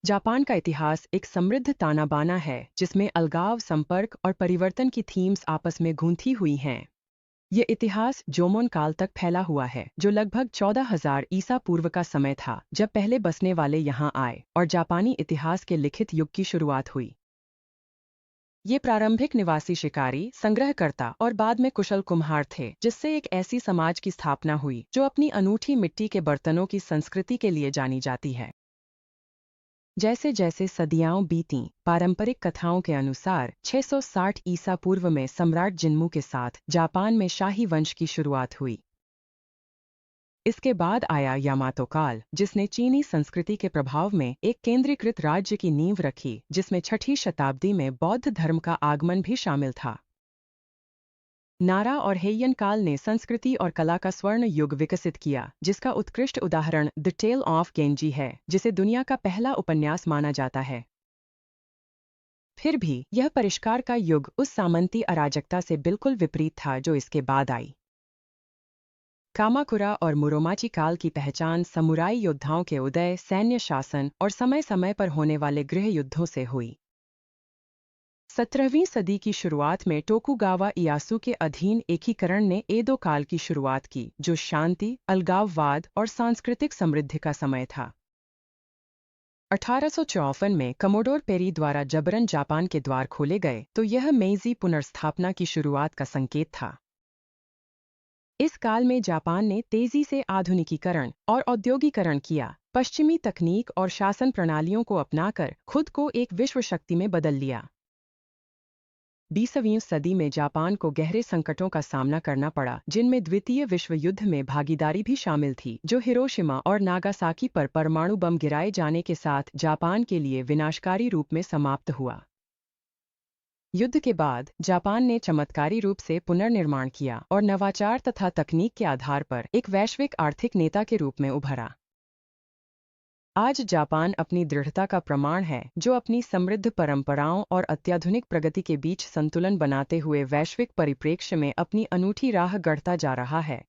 Japan का इतिहास एक समृद्ध ताना-बाना है जिसमें अलगाव, संपर्क और परिवर्तन की थीम्स आपस में गूंथी हुई हैं। ये इतिहास जोमोन काल तक फैला हुआ है, जो लगभग 14,000 ईसा पूर्व का समय था, जब पहले बसने वाले यहाँ आए और जापानी इतिहास के लिखित युग की शुरुआत हुई। ये प्रारंभिक निवासी शिकारी, संग्रहकर्ता और बाद में कुशल कुम्हार थे, जिससे एक ऐसी समाज की स्थापना हुई जो अपनी अनूठी मिट्टी के बर्तनों की संस्कृति के लिए जानी जाती है। जैसे जैसे सदियां बीतीं, पारंपरिक कथाओं के अनुसार 660 ईसा पूर्व में सम्राट जिन्मू के साथ जापान में शाही वंश की शुरुआत हुई। इसके बाद आया यामातो काल, जिसने चीनी संस्कृति के प्रभाव में एक केंद्रीकृत राज्य की नींव रखी, जिसमें 6ठी शताब्दी में बौद्ध धर्म का आगमन भी शामिल था। नारा और हेयन काल ने संस्कृति और कला का स्वर्ण युग विकसित किया, जिसका उत्कृष्ट उदाहरण द टेल ऑफ गेंजी है, जिसे दुनिया का पहला उपन्यास माना जाता है। फिर भी यह परिष्कार का युग उस सामंती अराजकता से बिल्कुल विपरीत था जो इसके बाद आई। कामाकुरा और मुरोमाची काल की पहचान समुराई योद्धाओं के उदय, सैन्य शासन और समय समय पर होने वाले गृह युद्धों से हुई। 17वीं सदी की शुरुआत में टोकुगावा इयासु के अधीन एकीकरण ने एदो काल की शुरुआत की, जो शांति, अलगाववाद और सांस्कृतिक समृद्धि का समय था। 1854 में कमोडोर पेरी द्वारा जबरन जापान के द्वार खोले गए, तो यह मेइजी पुनर्स्थापना की शुरुआत का संकेत था। इस काल में जापान ने तेजी से आधुनिकीकरण और औद्योगिकरण किया, पश्चिमी तकनीक और शासन प्रणालियों को अपनाकर खुद को एक विश्व शक्ति में बदल लिया। 20वीं सदी में जापान को गहरे संकटों का सामना करना पड़ा, जिनमें द्वितीय विश्व युद्ध में भागीदारी भी शामिल थी, जो हिरोशिमा और नागासाकी पर परमाणु बम गिराए जाने के साथ जापान के लिए विनाशकारी रूप में समाप्त हुआ। युद्ध के बाद जापान ने चमत्कारी रूप से पुनर्निर्माण किया और नवाचार तथा तकनीक के आधार पर एक वैश्विक आर्थिक नेता के रूप में उभरा। आज जापान अपनी दृढ़ता का प्रमाण है, जो अपनी समृद्ध परंपराओं और अत्याधुनिक प्रगति के बीच संतुलन बनाते हुए वैश्विक परिप्रेक्ष्य में अपनी अनूठी राह गढ़ता जा रहा है।